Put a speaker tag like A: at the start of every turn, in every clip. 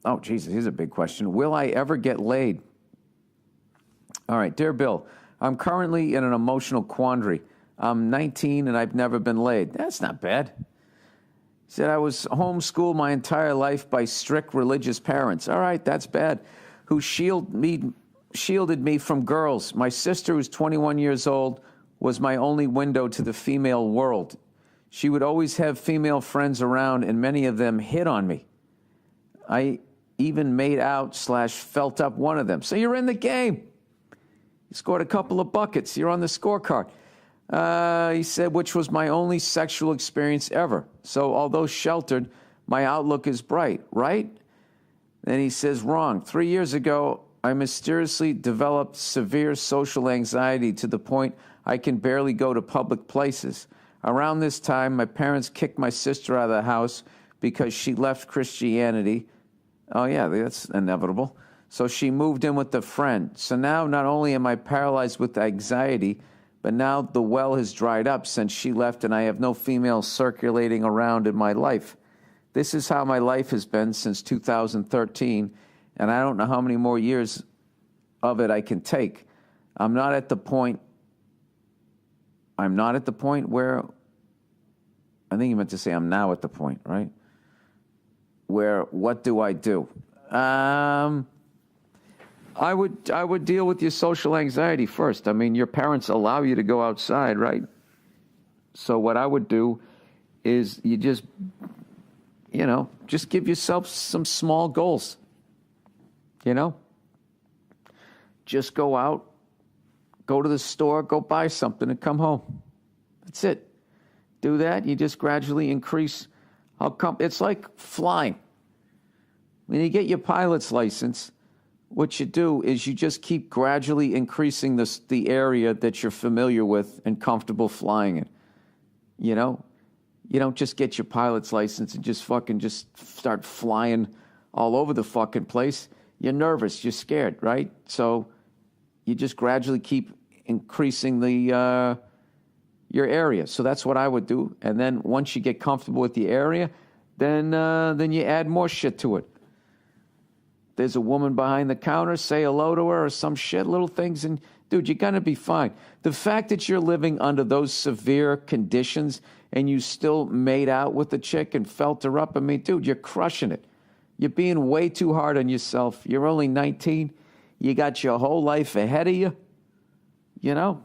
A: Oh, Jesus, here's a big question. Will I ever get laid? All right, dear Bill, I'm currently in an emotional quandary. I'm 19 and I've never been laid. That's not bad. He said, I was homeschooled my entire life by strict religious parents. All right, that's bad. Who shielded me from girls. My sister, who's 21 years old, was my only window to the female world. She would always have female friends around, and many of them hit on me. I even made out / felt up one of them. So you're in the game. You scored a couple of buckets. You're on the scorecard. He said, which was my only sexual experience ever. So although sheltered, my outlook is bright, right? Then he says, wrong. 3 years ago, I mysteriously developed severe social anxiety to the point I can barely go to public places. Around this time, my parents kicked my sister out of the house because she left Christianity. Oh, yeah, that's inevitable. So she moved in with a friend. So now not only am I paralyzed with anxiety, but now the well has dried up since she left and I have no female circulating around in my life. This is how my life has been since 2013, and I don't know how many more years of it I can take. I'm not at the point where, I think you meant to say I'm now at the point, right? Where, what do I do? I would deal with your social anxiety first. I mean, your parents allow you to go outside, right? So what I would do is you just give yourself some small goals. Just go out, go to the store, go buy something and come home. That's it. Do that. You just gradually increase. It's like flying. When you get your pilot's license, what you do is you just keep gradually increasing the area that you're familiar with and comfortable flying in. You don't just get your pilot's license and just start flying all over the fucking place. You're nervous, you're scared, right? So you just gradually keep increasing your area. So that's what I would do. And then once you get comfortable with the area, then you add more shit to it. There's a woman behind the counter, say hello to her or some shit, little things, and dude, you're going to be fine. The fact that you're living under those severe conditions and you still made out with the chick and felt her up, I mean, dude, you're crushing it. You're being way too hard on yourself. You're only 19. You got your whole life ahead of you. I'm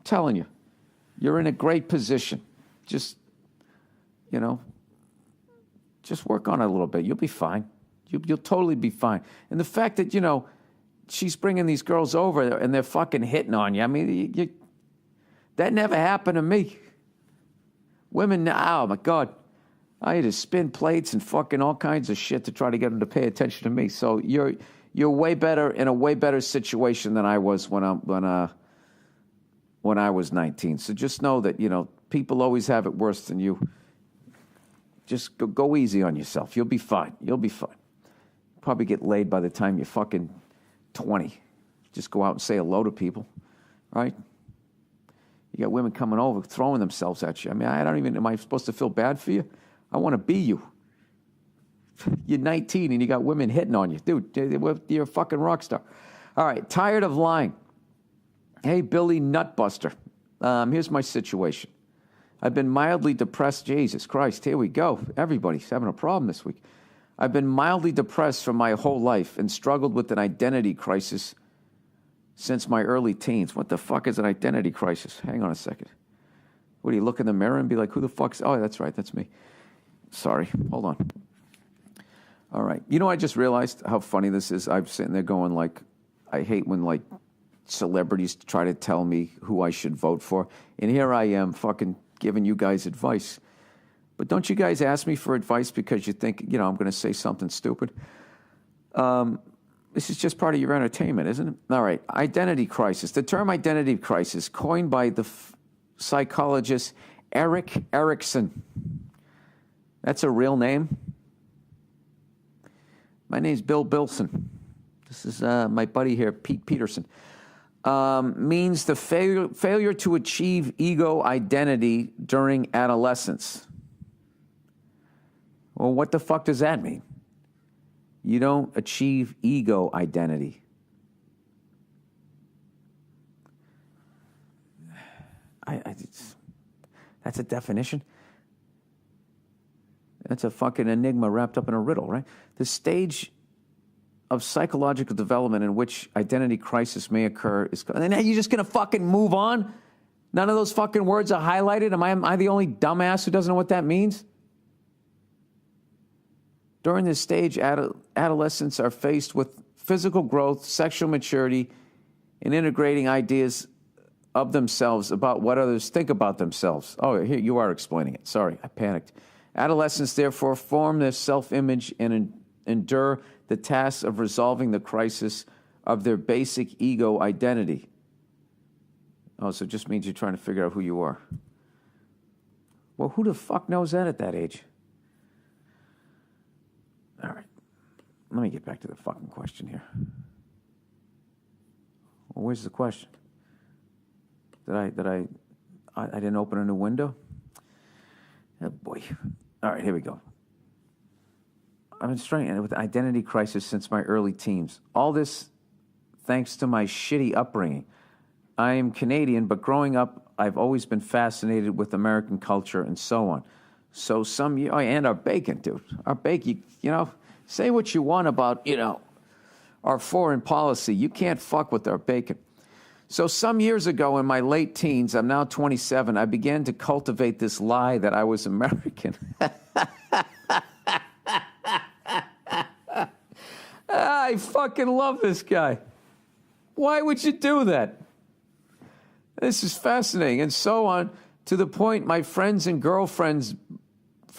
A: telling you, you're in a great position. Just work on it a little bit. You'll be fine. You'll totally be fine. And the fact that, she's bringing these girls over and they're fucking hitting on you. I mean, that never happened to me. Women, oh my God. I had to spin plates and fucking all kinds of shit to try to get them to pay attention to me. So you're way better, in a way better situation than I was when I was 19. So just know that, people always have it worse than you. Just go easy on yourself. You'll be fine. You'll be fine. Probably get laid by the time you're fucking 20. Just go out and say hello to people, right? You got women coming over, throwing themselves at you. I mean, am I supposed to feel bad for you? I want to be you. You're 19 and you got women hitting on you. Dude, you're a fucking rock star. All right, tired of lying. Hey, Billy Nutbuster. Here's my situation. I've been mildly depressed. Jesus Christ, here we go. Everybody's having a problem this week. I've been mildly depressed for my whole life and struggled with an identity crisis since my early teens. What the fuck is an identity crisis? Hang on a second. What, do you look in the mirror and be like, who the fuck's... Oh, that's right, that's me. Sorry, hold on. All right. I just realized how funny this is. I'm sitting there going I hate when celebrities try to tell me who I should vote for. And here I am fucking giving you guys advice. But don't you guys ask me for advice because you think, I'm going to say something stupid? This is just part of your entertainment, isn't it? All right. Identity crisis. The term identity crisis, coined by the psychologist Erik Erikson. That's a real name. My name's Bill Bilson. This is my buddy here, Pete Peterson. Means the failure to achieve ego identity during adolescence. Well, what the fuck does that mean? You don't achieve ego identity. That's a definition. That's a fucking enigma wrapped up in a riddle, right? The stage of psychological development in which identity crisis may occur is... And then you're just going to fucking move on? None of those fucking words are highlighted? Am I the only dumbass who doesn't know what that means? During this stage, adolescents are faced with physical growth, sexual maturity, and integrating ideas of themselves about what others think about themselves. Oh, here you are explaining it. Sorry, I panicked. Adolescents, therefore, form their self-image and endure the task of resolving the crisis of their basic ego identity. Oh, so it just means you're trying to figure out who you are. Well, who the fuck knows that at that age? All right. Let me get back to the fucking question here. Well, where's the question? I didn't open a new window? Oh, boy. All right, here we go. I've been struggling with identity crisis since my early teens. All this thanks to my shitty upbringing. I am Canadian, but growing up, I've always been fascinated with American culture and so on. So and our bacon, dude. Our bacon, say what you want about, our foreign policy. You can't fuck with our bacon. So some years ago in my late teens, I'm now 27, I began to cultivate this lie that I was American. I fucking love this guy. Why would you do that? This is fascinating. And so on, to the point my friends and girlfriends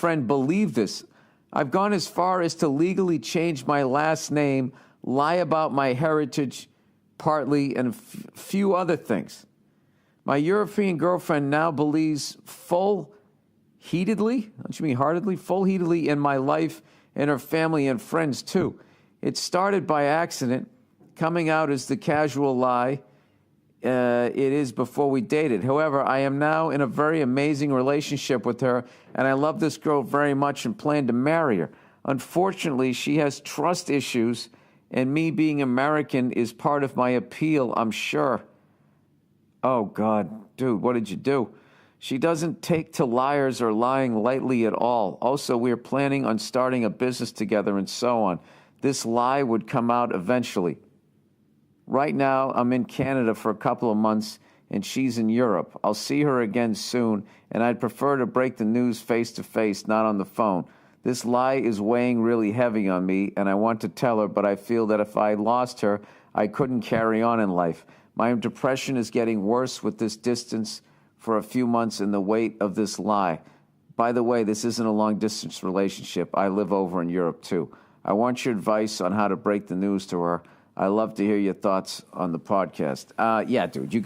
A: believe this. I've gone as far as to legally change my last name, lie about my heritage, partly, and a few other things. My European girlfriend now believes full-heartedly in my life and her family and friends too. It started by accident, coming out as the casual lie it is before we dated. However, I am now in a very amazing relationship with her, and I love this girl very much and plan to marry her. Unfortunately, she has trust issues, and me being American is part of my appeal, I'm sure. Oh, God, dude, what did you do? She doesn't take to liars or lying lightly at all. Also, we are planning on starting a business together and so on. This lie would come out eventually. Right now, I'm in Canada for a couple of months, and she's in Europe. I'll see her again soon, and I'd prefer to break the news face-to-face, not on the phone. This lie is weighing really heavy on me, and I want to tell her, but I feel that if I lost her, I couldn't carry on in life. My depression is getting worse with this distance for a few months and the weight of this lie. By the way, this isn't a long-distance relationship. I live over in Europe, too. I want your advice on how to break the news to her. I love to hear your thoughts on the podcast. Yeah, dude, you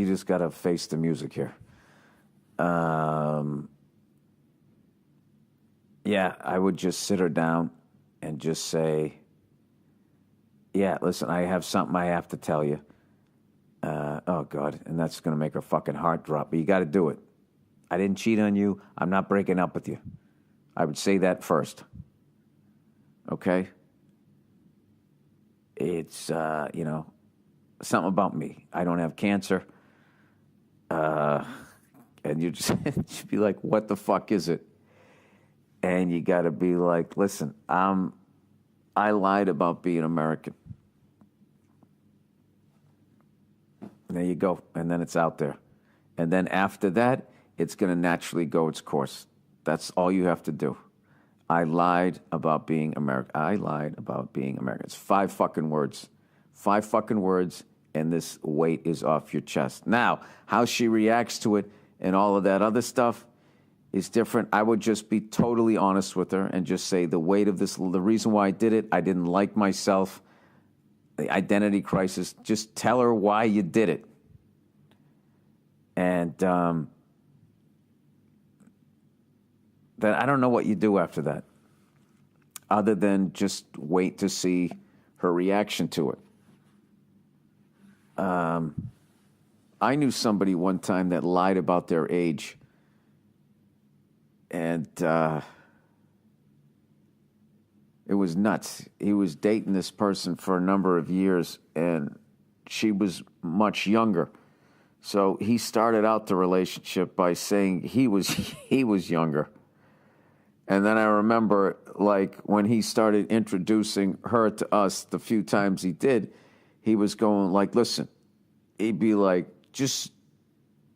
A: just gotta face the music here. Yeah, I would just sit her down and just say, yeah, listen, I have something I have to tell you. Oh, God, and that's going to make her fucking heart drop, but you got to do it. I didn't cheat on you. I'm not breaking up with you. I would say that first. Okay? It's, something about me. I don't have cancer. And you just you'd be like, what the fuck is it? And you got to be like, listen, I lied about being American. There you go. And then it's out there. And then after that, it's going to naturally go its course. That's all you have to do. I lied about being American. I lied about being American. It's 5 fucking words. 5 fucking words, and this weight is off your chest. Now, how she reacts to it and all of that other stuff is different. I would just be totally honest with her and just say the weight of this, the reason why I did it, I didn't like myself, the identity crisis. Just tell her why you did it. And then I don't know what you do after that, other than just wait to see her reaction to it. I knew somebody one time that lied about their age, and It was nuts. He was dating this person for a number of years, and she was much younger. So he started out the relationship by saying he was younger. And then I remember, like, when he started introducing her to us, the few times he did, he was going like, listen, he'd be like,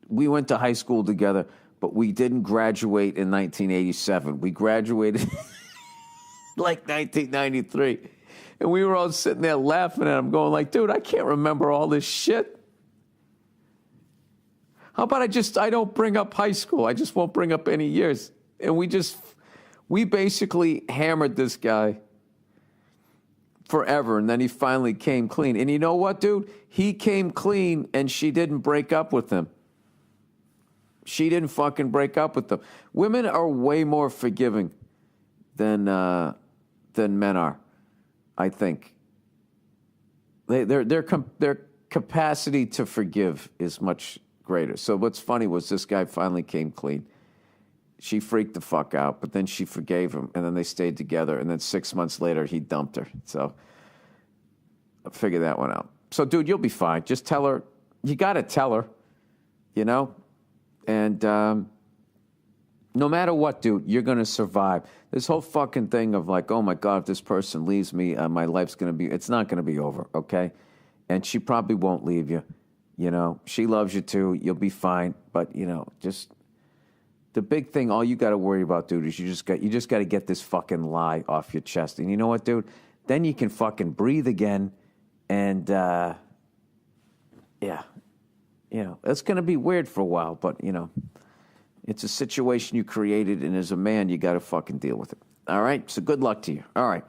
A: we went to high school together, but we didn't graduate in 1987. We graduated like 1993. And we were all sitting there laughing at him, going like, dude, I can't remember all this shit. How about I don't bring up high school? I just won't bring up any years. And we basically hammered this guy forever, and then he finally came clean. And you know what, dude? He came clean, and she didn't break up with him. She didn't fucking break up with him. Women are way more forgiving than men are, I think. Their capacity to forgive is much greater. So what's funny was this guy finally came clean. She freaked the fuck out, but then she forgave him, and then they stayed together, and then 6 months later, he dumped her. So I'll figure that one out. So, dude, you'll be fine. Just tell her. You got to tell her, you know? And no matter what, dude, you're going to survive. This whole fucking thing of like, oh, my God, if this person leaves me, my life's going to be, it's not going to be over, okay? And she probably won't leave you, you know? She loves you, too. You'll be fine. But, you know, just... The big thing, all you got to worry about, dude, is you just got to get this fucking lie off your chest. And you know what, dude? Then you can fucking breathe again. And, yeah. You know, it's going to be weird for a while, but, you know, it's a situation you created, and as a man, you got to fucking deal with it. All right? So good luck to you. All right.